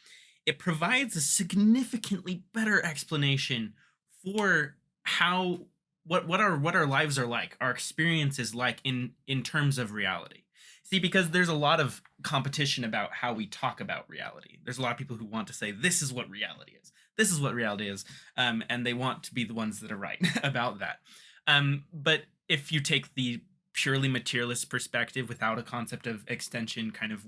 it provides a significantly better explanation for how what our lives are like, our experience is like in terms of reality. See, because there's a lot of competition about how we talk about reality. There's a lot of people who want to say this is what reality is. This is what reality is, and they want to be the ones that are right about that. But if you take the purely materialist perspective without a concept of extension kind of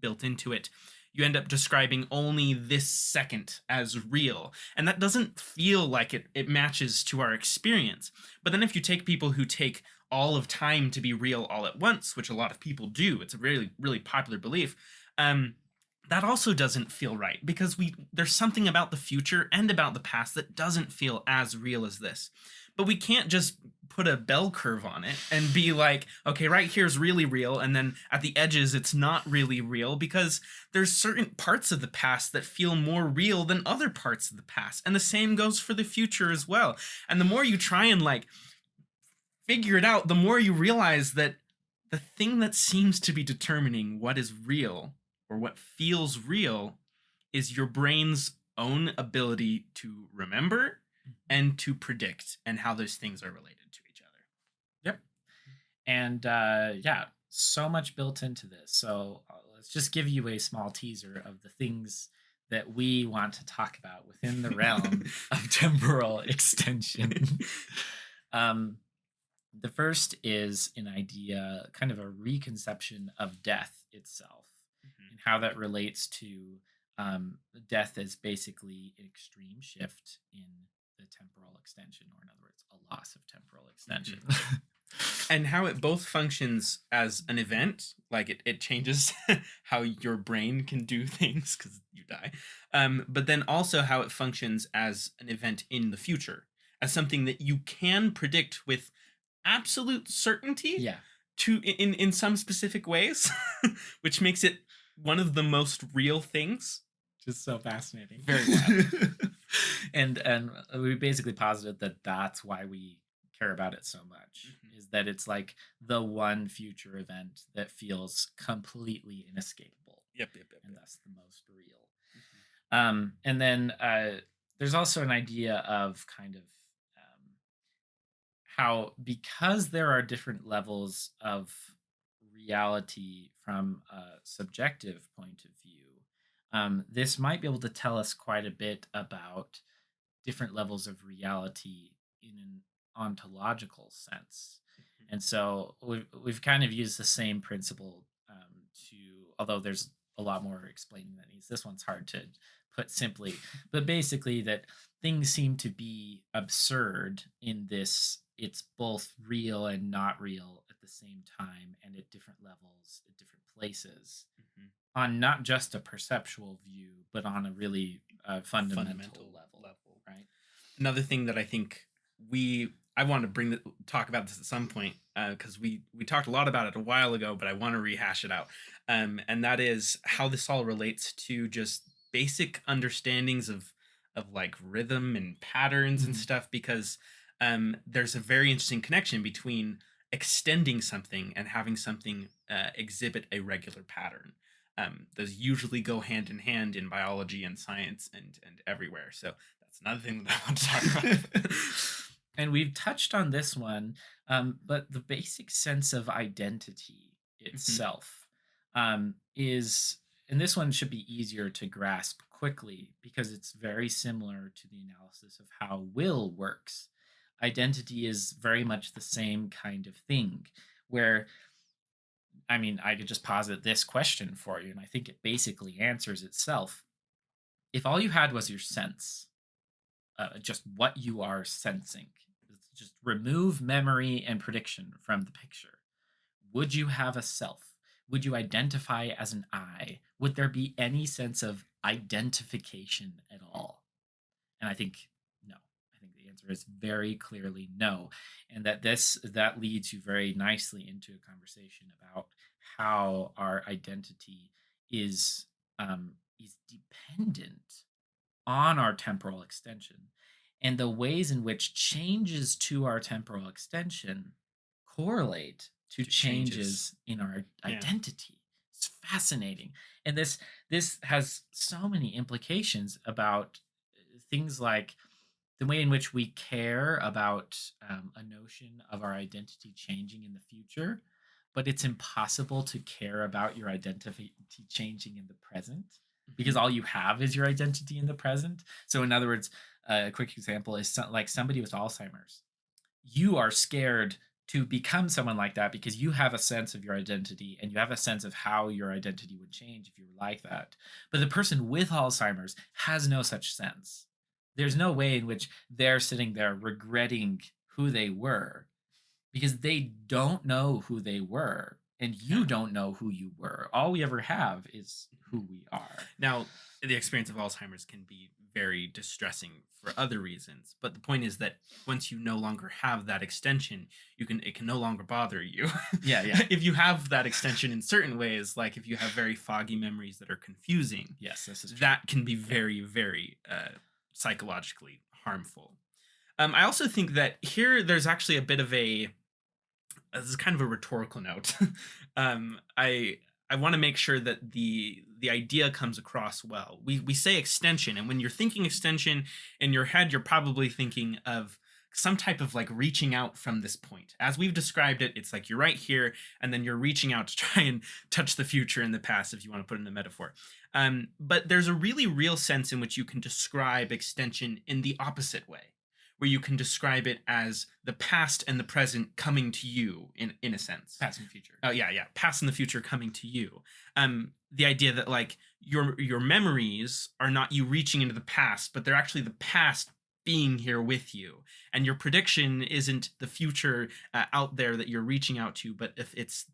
built into it, you end up describing only this second as real. And that doesn't feel like it matches to our experience. But then if you take people who take all of time to be real all at once, which a lot of people do, it's a really, really popular belief. Um, that also doesn't feel right because we there's something about the future and about the past that doesn't feel as real as this. But we can't just put a bell curve on it and be like, okay, right here's really real, and then at the edges it's not really real, because there's certain parts of the past that feel more real than other parts of the past, and the same goes for the future as well. And the more you try and like figure it out, the more you realize that the thing that seems to be determining what is real or what feels real is your brain's own ability to remember and to predict, and how those things are related to each other. Yep. And yeah, so much built into this. So let's just give you a small teaser of the things that we want to talk about within the realm of temporal extension. um, the first is an idea, kind of a reconception of death itself, Mhm. and how that relates to death as basically an extreme shift in the temporal extension, or in other words, a loss of temporal extension. Mhm. And how it both functions as an event, like it changes how your brain can do things because you die, but then also how it functions as an event in the future, as something that you can predict with absolute certainty Yeah, to in some specific ways, which makes it one of the most real things. just so fascinating. Very wild. And we basically posited that that's why we care about it so much, Mhm. is that it's like the one future event that feels completely inescapable, Yep, yep, yep, and yep. thus the most real. Mhm. And then there's also an idea of kind of how, because there are different levels of reality from a subjective point of view, this might be able to tell us quite a bit about different levels of reality in an ontological sense. Mhm. And so we've kind of used the same principle to, although there's a lot more explaining that needs. This one's hard to put simply, but basically that things seem to be absurd in this. It's both real and not real at the same time, and at different levels, at different places, Mhm. on not just a perceptual view, but on a really fundamental Fundamental level, level. right? Another thing that I think I want to talk about this at some point, because we talked a lot about it a while ago, but I want to rehash it out. And that is how this all relates to just basic understandings of like rhythm and patterns and Mhm. stuff, because there's a very interesting connection between extending something and having something exhibit a regular pattern. Those usually go hand in hand in biology and science and everywhere. So that's another thing that I want to talk about. And we've touched on this one, but the basic sense of identity Mhm. itself is, and this one should be easier to grasp quickly because it's very similar to the analysis of how will works. Identity is very much the same kind of thing, where, I mean, I could just posit this question for you, and I think it basically answers itself. If all you had was your sense, just what you are sensing, just remove memory and prediction from the picture, would you have a self? Would you identify as an I? Would there be any sense of identification at all? And I think no. I think the answer is very clearly no. And that leads you very nicely into a conversation about how our identity is is dependent on our temporal extension, and the ways in which changes to our temporal extension correlate to To changes. changes in our Yeah. identity. It's fascinating. And this has so many implications about things like the way in which we care about a notion of our identity changing in the future, but it's impossible to care about your identity changing in the present because Mhm. all you have is your identity in the present. So, in other words, a quick example is like somebody with Alzheimer's. You are scared to become someone like that because you have a sense of your identity and you have a sense of how your identity would change if you were like that. But the person with Alzheimer's has no such sense. There's no way in which they're sitting there regretting who they were because they don't know who they were and you Yeah. don't know who you were. All we ever have is Mhm. who we are. Now, the experience of Alzheimer's can be very distressing for other reasons, but the point is that once you no longer have that extension, it can no longer bother you. Yeah, yeah. If you have that extension in certain ways, like if you have very foggy memories that are confusing, Yes, this is true. that can be Yeah. very, very psychologically harmful. I also think that here there's actually a bit of a this is kind of a rhetorical note. I want to make sure that the idea comes across well. We say extension, and when you're thinking extension in your head, you're probably thinking of some type of like reaching out from this point. As we've described it, it's like you're right here, and then you're reaching out to try and touch the future and the past, if you want to put it in a metaphor. But there's a really real sense in which you can describe extension in the opposite way, where you can describe it as the past and the present coming to you in a sense. Past and future. Oh yeah, yeah, past and the future coming to you. The idea that like your memories are not you reaching into the past, but they're actually the past being here with you, and your prediction isn't the future out there that you're reaching out to, but if it's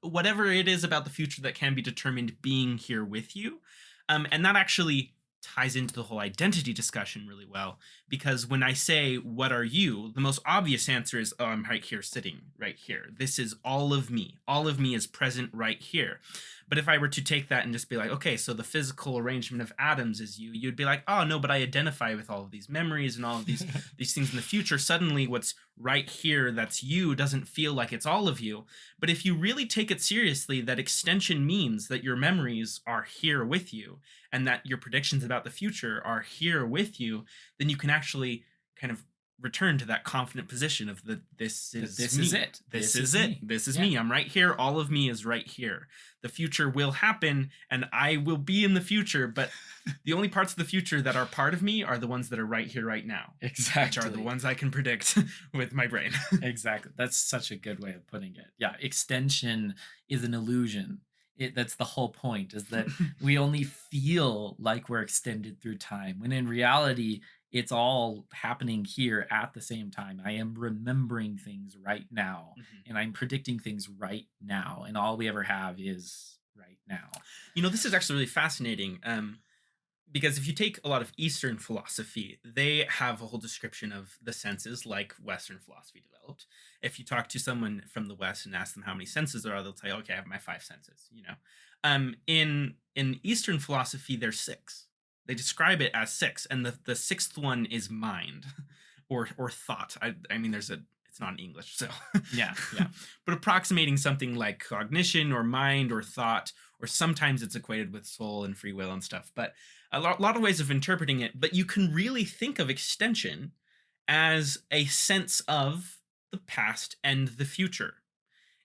whatever it is about the future that can be determined being here with you. And that actually ties into the whole identity discussion really well, because when I say, "What are you?" the most obvious answer is, "Oh, I'm right here, sitting right here. This is all of me. All of me is present right here." But if I were to take that and just be like, "Okay, so the physical arrangement of atoms is you," you'd be like, "Oh, no, but I identify with all of these memories and all of these things in the future." Suddenly, what's right here that's you doesn't feel like it's all of you. But if you really take it seriously, that extension means that your memories are here with you and that your predictions about the future are here with you, then you can actually kind of return to that confident position of the this is This is me. it. This This is is it. me. This is Yeah. me. I'm right here. All of me is right here. The future will happen and I will be in the future, but the only parts of the future that are part of me are the ones that are right here right now, which are the Exactly. ones I can predict with my brain. Exactly. That's such a good way of putting it. Yeah, extension is an illusion. That's the whole point is that we only feel like we're extended through time when in reality it's all happening here at the same time. I am remembering things right now Mhm. and I'm predicting things right now and all we ever have is right now. This is actually really fascinating. Because if you take a lot of Eastern philosophy, they have a whole description of the senses like Western philosophy developed. If you talk to someone from the West and ask them how many senses there are, they'll tell you, "Okay, I have my five senses." In Eastern philosophy, there's six. They describe it as six, and the sixth one is mind, or thought. I mean, it's not in English, so Yeah, yeah. but approximating something like cognition or mind or thought, or sometimes it's equated with soul and free will and stuff. But lot of ways of interpreting it, but you can really think of extension as a sense of the past and the future.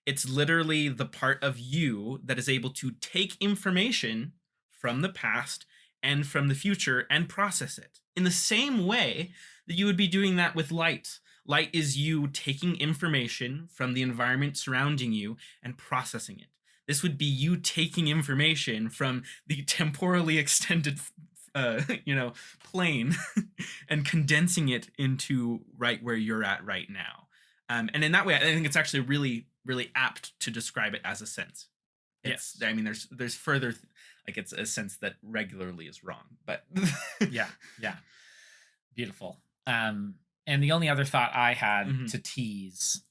It's literally the part of you that is able to take information from the past and from the future and process it in the same way that you would be doing that with light. Light is you taking information from the environment surrounding you and processing it. This would be you taking information from the temporally extended plane and condensing it into right where you're at right now. And in that way, I think it's actually really, really apt to describe it as a sense. Yes. I mean, there's further, like it's a sense that regularly is wrong, but Yeah, yeah. Beautiful. And the only other thought I had Mhm. to tease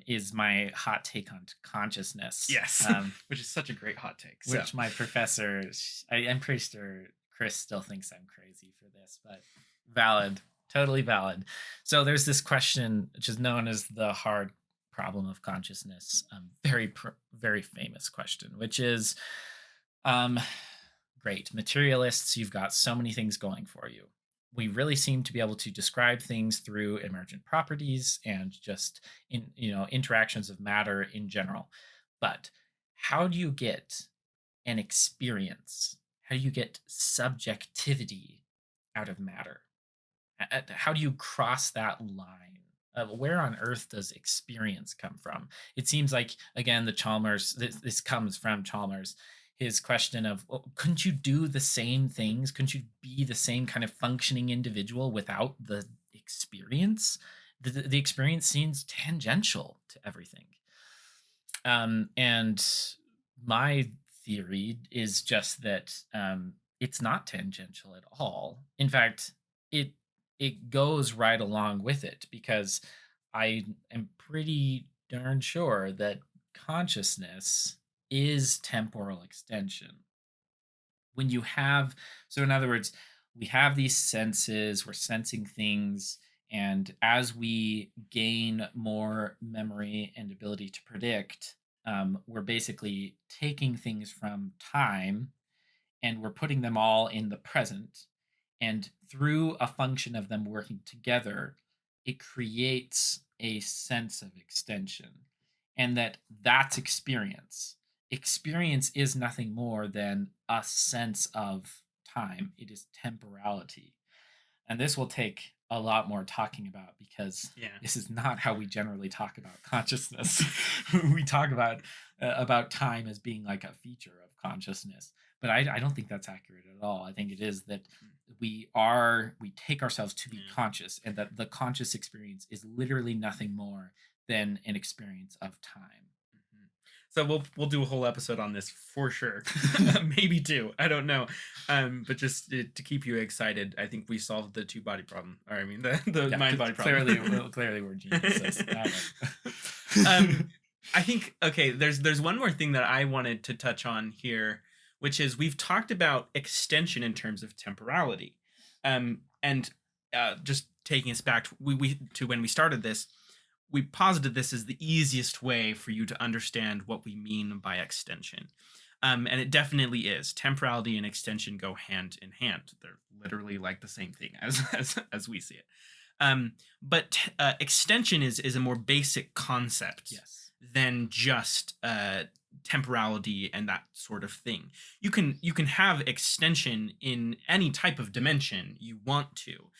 is my hot take on consciousness, Yes, which is such a great hot take. So, which my professor, I'm pretty sure Chris still thinks I'm crazy for this, but valid, totally valid. So there's this question, which is known as the hard problem of consciousness, very famous question, which is, um, great materialists, you've got so many things going for you. we really seem to be able to describe things through emergent properties and just interactions of matter in general. But how do you get an experience? How do you get subjectivity out of matter? How do you cross that line? Where on earth does experience come from? It seems like, again, the Chalmers, this comes from Chalmers, his question of, well, couldn't you do the same things? Couldn't you be the same kind of functioning individual without the experience? The experience seems tangential to everything. And my theory is just that it's not tangential at all. In fact, it it goes right along with it because I am pretty darn sure that consciousness is temporal extension. When you have, so in other words, we have these senses, we're sensing things, and as we gain more memory and ability to predict, we're basically taking things from time and we're putting them all in the present. And through a function of them working together, it creates a sense of extension. And that's experience. Experience is nothing more than a sense of time, it is temporality. And this will take a lot more talking about because Yeah. this is not how we generally talk about consciousness. We talk about time as being like a feature of consciousness, but I don't think that's accurate at all. I think it is that Mhm. we take ourselves to be Yeah. conscious, and that the conscious experience is literally nothing more than an experience of time. Mhm. So we'll do a whole episode on this for sure. Maybe two. I don't know. But just to keep you excited, I think we solved the two body problem. Or I mean the Yeah, mind body clearly, problem. clearly we're geniuses. All um, right. I think okay. There's one more thing that I wanted to touch on here, which is we've talked about extension in terms of temporality, and just taking us back to, we to when we started this, we posited this as the easiest way for you to understand what we mean by extension. And it definitely is. Temporality and extension go hand in hand. They're literally like the same thing as we see it. But extension is a more basic concept Yes. than just temporality and that sort of thing. You can have extension in any type of dimension you want to.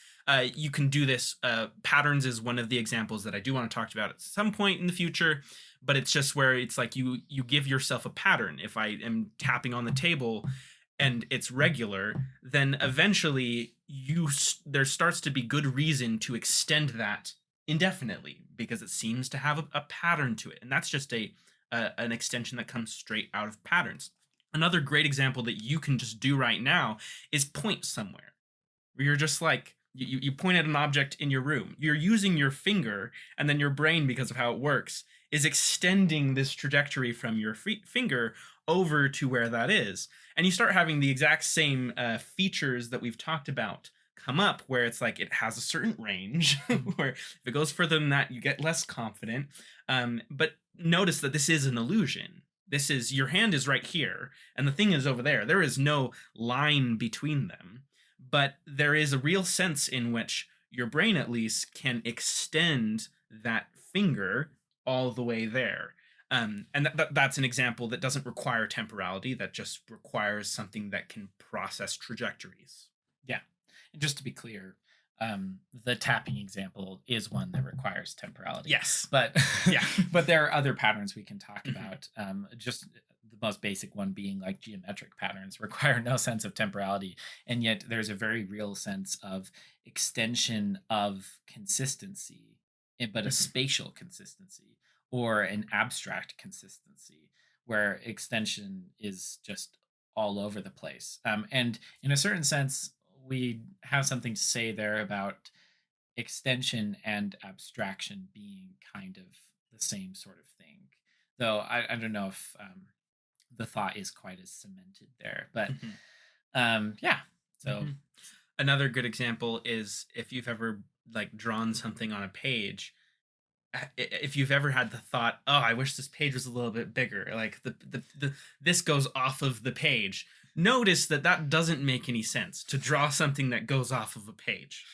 You can do this. Patterns is one of the examples that I do want to talk about at some point in the future. But it's just where it's like you give yourself a pattern. If I am tapping on the table and it's regular, then eventually there starts to be good reason to extend that indefinitely because it seems to have a pattern to it, and that's just an extension that comes straight out of patterns. Another great example that you can just do right now is point somewhere where you're just like you point at an object in your room. You're using your finger, and then your brain, because of how it works, is extending this trajectory from your finger over to where that is. And you start having the exact same features that we've talked about come up, where it's like it has a certain range, Mhm. where if it goes further than that, you get less confident. But notice that this is an illusion. This is your hand is right here, and the thing is over there. There is no line between them, but there is a real sense in which your brain at least can extend that finger all the way there. And that's an example that doesn't require temporality, that just requires something that can process trajectories. Yeah. And just to be clear, the tapping example is one that requires temporality, Yes. but Yeah. but there are other patterns we can talk Mhm. about. Just the most basic one being like geometric patterns require no sense of temporality, and yet there's a very real sense of extension of consistency, but a Mhm. spatial consistency or an abstract consistency where extension is just all over the place. And in a certain sense, we have something to say there about extension and abstraction being kind of the same sort of thing. Though I don't know if the thought is quite as cemented there. But Mhm. yeah, so Mhm. Another good example is if you've ever like drawn something on a page. If you've ever had the thought, "Oh, I wish this page was a little bit bigger," like this goes off of the page. notice that that doesn't make any sense to draw something that goes off of a page.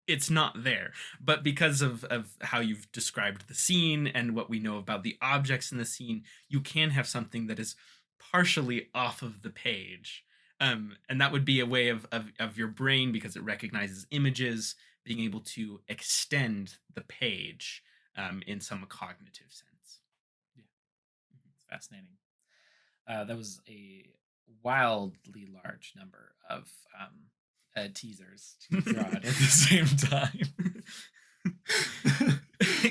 It's not there. But because of how you've described the scene and what we know about the objects in the scene, you can have something that is partially off of the page. And that would be a way of your brain, because it recognizes images, being able to extend the page in some cognitive sense. Yeah, it's fascinating. That was a wildly large number of teasers to draw it at the same time.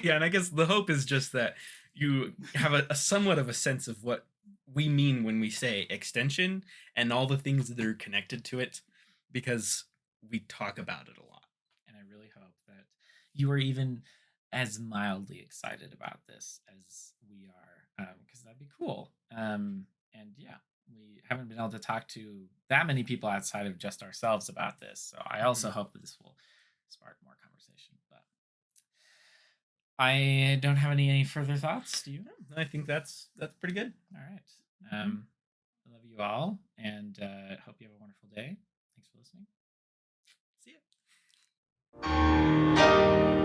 Yeah, and I guess the hope is just that you have a somewhat of a sense of what we mean when we say extension and all the things that are connected to it, because we talk about it a lot. And I really hope that you are even as mildly excited about this as we are, because that'd be cool. And yeah, we haven't been able to talk to that many people outside of just ourselves about this. So I also Mhm. hope that this will spark more conversation. But I don't have any further thoughts. Do you? I think that's pretty good. All right. Mhm. I love you all, and hope you have a wonderful day. Thanks for listening. See ya.